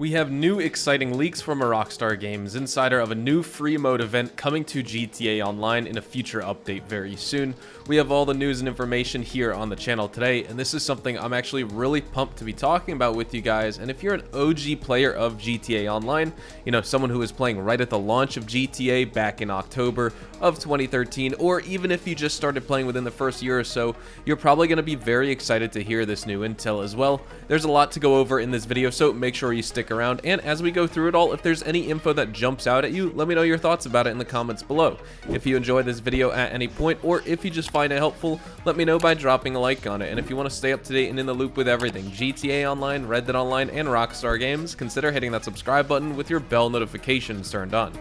We have new exciting leaks from a Rockstar Games insider of a new free mode event coming to GTA Online in a future update very soon. We have all the news and information here on the channel today, and this is something I'm actually really pumped to be talking about with you guys. And if you're an OG player of GTA Online, you know, someone who was playing right at the launch of GTA back in October of 2013, or even if you just started playing within the first year or so, you're probably going to be very excited to hear this new intel as well. There's a lot to go over in this video, so make sure you stick around, and as we go through it all, if there's any info that jumps out at you, let me know your thoughts about it in the comments below. If you enjoyed this video at any point, or if you just find it helpful, let me know by dropping a like on it. And if you want to stay up to date and in the loop with everything GTA Online, Red Dead Online, and Rockstar Games, consider hitting that subscribe button with your bell notifications turned on.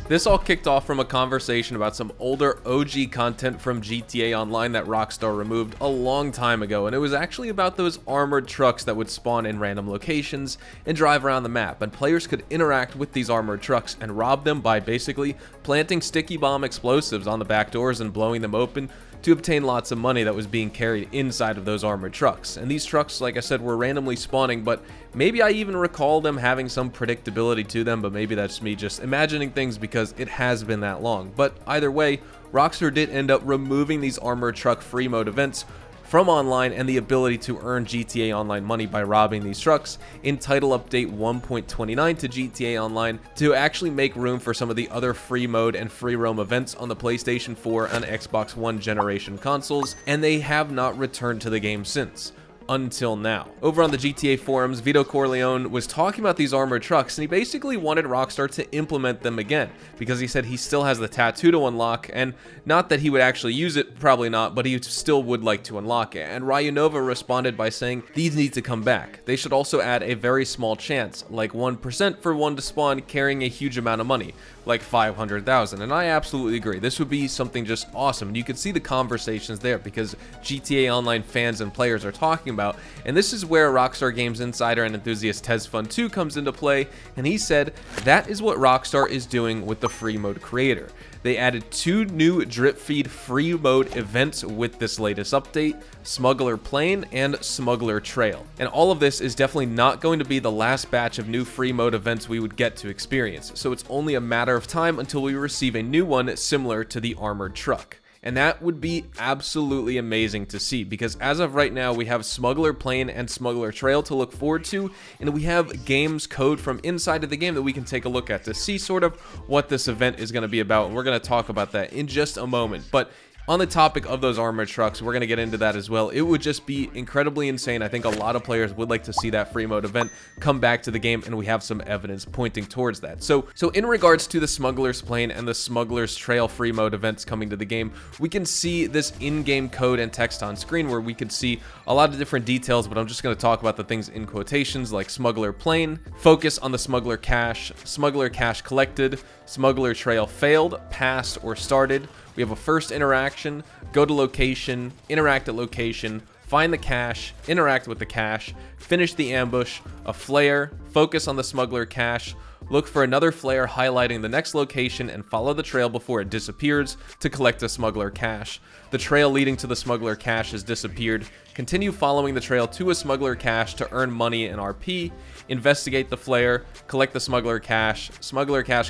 This all kicked off from a conversation about some older OG content from GTA Online that Rockstar removed a long time ago, and it was actually about those armored trucks that would spawn in random locations and drive around the map, and players could interact with these armored trucks and rob them by basically planting sticky bomb explosives on the back doors and blowing them open to obtain lots of money that was being carried inside of those armored trucks. And these trucks, like I said, were randomly spawning, but maybe I even recall them having some predictability to them, but maybe that's me just imagining things because it has been that long. But either way, Rockstar did end up removing these armored truck free mode events from online and the ability to earn GTA Online money by robbing these trucks in Title Update 1.29 to GTA Online to actually make room for some of the other free mode and free roam events on the PlayStation 4 and Xbox One generation consoles, and they have not returned to the game since. Until now. Over on the GTA forums, Vito Corleone was talking about these armored trucks, and he basically wanted Rockstar to implement them again, because he said he still has the tattoo to unlock, and not that he would actually use it, probably not, but he still would like to unlock it. And Ryunova responded by saying, these need to come back. They should also add a very small chance, like 1% for one to spawn carrying a huge amount of money, like 500,000. And I absolutely agree. This would be something just awesome. And you can see the conversations there because GTA Online fans and players are talking about. And this is where Rockstar Games insider and enthusiast TezFun2 comes into play, and he said that is what Rockstar is doing with the free mode creator. They added 2 new drip feed free mode events with this latest update, Smuggler Plane and Smuggler Trail. And all of this is definitely not going to be the last batch of new free mode events we would get to experience, so it's only a matter of time until we receive a new one similar to the armored truck. And that would be absolutely amazing to see, because as of right now, we have Smuggler Plane and Smuggler Trail to look forward to, and we have games code from inside of the game that we can take a look at to see sort of what this event is going to be about, and we're going to talk about that in just a moment. But on the topic of those armored trucks, we're going to get into that as well. It would just be incredibly insane. I think a lot of players would like to see that free mode event come back to the game, and we have some evidence pointing towards that. So in regards to the Smuggler's Plane and the Smuggler's Trail free mode events coming to the game, we can see this in-game code and text on screen where we could see a lot of different details, but I'm just going to talk about the things in quotations, like Smuggler Plane, focus on the Smuggler Cache collected, Smuggler Trail failed, passed, or started. We have a first interaction, go to location, interact at location, find the cache, interact with the cache, finish the ambush, a flare, focus on the smuggler cache, look for another flare highlighting the next location and follow the trail before it disappears to collect a smuggler cache. The trail leading to the smuggler cache has disappeared. Continue following the trail to a smuggler cache to earn money and RP. Investigate the flare, collect the smuggler cache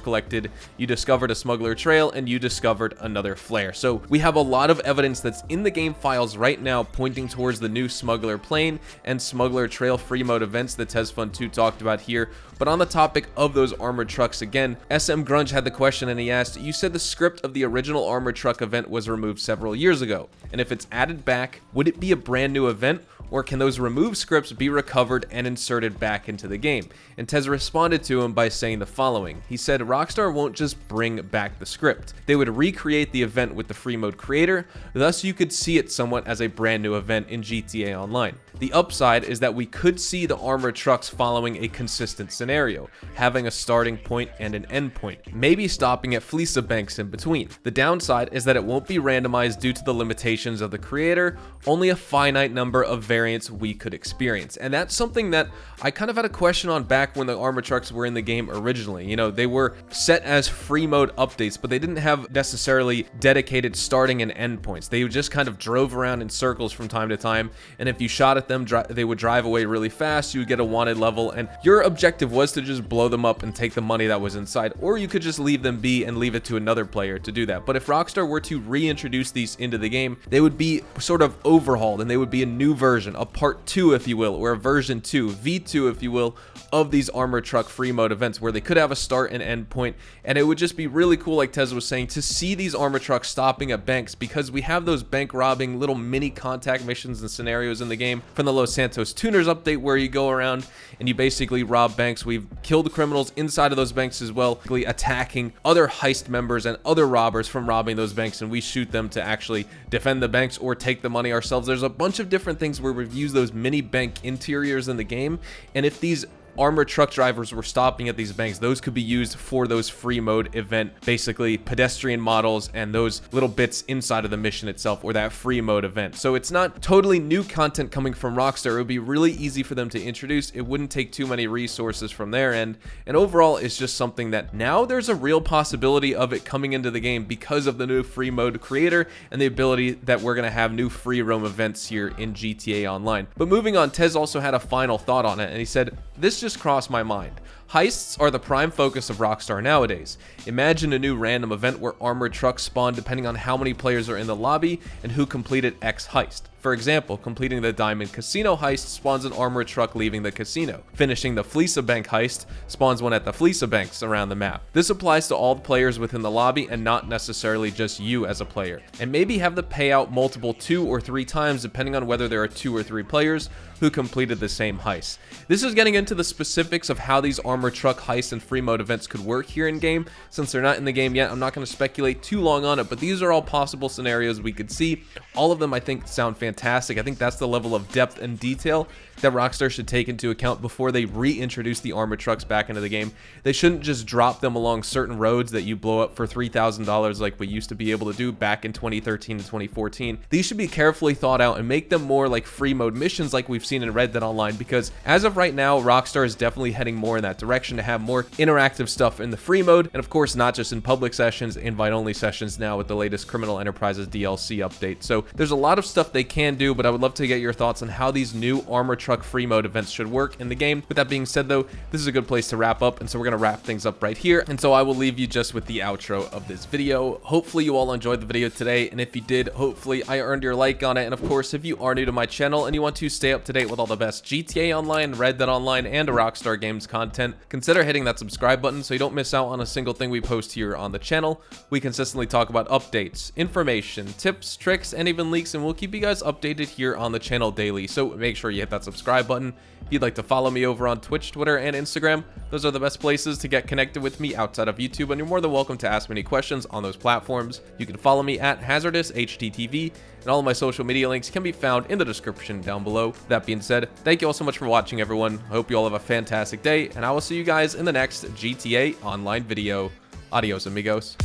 collected, you discovered a smuggler trail, and you discovered another flare. So we have a lot of evidence that's in the game files right now pointing towards the new Smuggler Plane and Smuggler Trail free mode events that TezFun2 talked about here. But on the topic of those armored trucks again, SM Grunge had the question, and he asked, you said the script of the original armored truck event was removed several years ago, and if it's added back, would it be a brand new event, or can those removed scripts be recovered and inserted back into the game? And Tez responded to him by saying the following. He said Rockstar won't just bring back the script. They would recreate the event with the free mode creator, thus you could see it somewhat as a brand new event in GTA Online. The upside is that we could see the armored trucks following a consistent scenario, having a starting point and an end point, maybe stopping at Fleece banks in between. The downside is that it won't be randomized due to the limitations of the creator, only a finite number of variants we could experience. And that's something that I kind of had a question on back when the armored trucks were in the game originally. You know, they were set as free mode updates, but they didn't have necessarily dedicated starting and end points. They just kind of drove around in circles from time to time, and if you shot at them, they would drive away really fast. You would get a wanted level, and your objective was to just blow them up and take the money that was inside, or you could just leave them be and leave it to another player to do that. But if Rockstar were to reintroduce these into the game, they would be sort of overhauled, and they would be a new version, a part 2 if you will, or a version 2, V2 if you will, of these armored truck free mode events where they could have a start and end point. And it would just be really cool, like Tez was saying, to see these armored trucks stopping at banks, because we have those bank robbing little mini contact missions and scenarios in the game from the Los Santos Tuners update, where you go around and you basically rob banks. We've killed criminals inside of those banks as well, attacking other heist members and other robbers from robbing those banks, and we shoot them to actually defend the banks or take the money ourselves. There's a bunch of different things where we've used those mini bank interiors in the game, and if these armored truck drivers were stopping at these banks, those could be used for those free mode event, basically pedestrian models and those little bits inside of the mission itself, or that free mode event. So it's not totally new content coming from Rockstar. It would be really easy for them to introduce. It wouldn't take too many resources from their end, and overall it's just something that now there's a real possibility of it coming into the game because of the new free mode creator and the ability that we're going to have new free roam events here in GTA Online. But moving on, Tez also had a final thought on it, and he said, "This just crossed my mind. Heists are the prime focus of Rockstar nowadays. Imagine a new random event where armored trucks spawn depending on how many players are in the lobby and who completed X heist. For example, completing the Diamond Casino heist spawns an armored truck leaving the casino. Finishing the Fleece Bank heist spawns one at the Fleece Banks around the map. This applies to all the players within the lobby and not necessarily just you as a player. And maybe have the payout multiple 2 or 3 times depending on whether there are 2 or 3 players who completed the same heist." This is getting into the specifics of how these armored truck heist and free mode events could work here in game. Since they're not in the game yet, I'm not going to speculate too long on it, but these are all possible scenarios we could see. All of them I think sound fantastic. I think that's the level of depth and detail that Rockstar should take into account before they reintroduce the armored trucks back into the game. They shouldn't just drop them along certain roads that you blow up for $3,000 like we used to be able to do back in 2013 and 2014. These should be carefully thought out and make them more like free mode missions like we've seen in Red Dead Online, because as of right now, Rockstar is definitely heading more in that direction to have more interactive stuff in the free mode, and of course not just in public sessions, invite-only sessions now with the latest Criminal Enterprises DLC update. So there's a lot of stuff they can do, but I would love to get your thoughts on how these new armored truck free mode events should work in the game. With that being said though, this is a good place to wrap up, and so we're going to wrap things up right here, and so I will leave you just with the outro of this video. Hopefully you all enjoyed the video today, and if you did, hopefully I earned your like on it. And of course, if you are new to my channel and you want to stay up to date with all the best GTA Online, Red Dead Online, and Rockstar Games content, consider hitting that subscribe button so you don't miss out on a single thing we post here on the channel. We consistently talk about updates, information, tips, tricks, and even leaks, and we'll keep you guys updated here on the channel daily, so make sure you hit that subscribe button. If you'd like to follow me over on Twitch, Twitter, and Instagram, those are the best places to get connected with me outside of YouTube, and you're more than welcome to ask me any questions on those platforms. You can follow me at HazardousHDTV, and all of my social media links can be found in the description down below. That being said, thank you all so much for watching, everyone. I hope you all have a fantastic day, and I will see you guys in the next GTA Online video. Adios, amigos.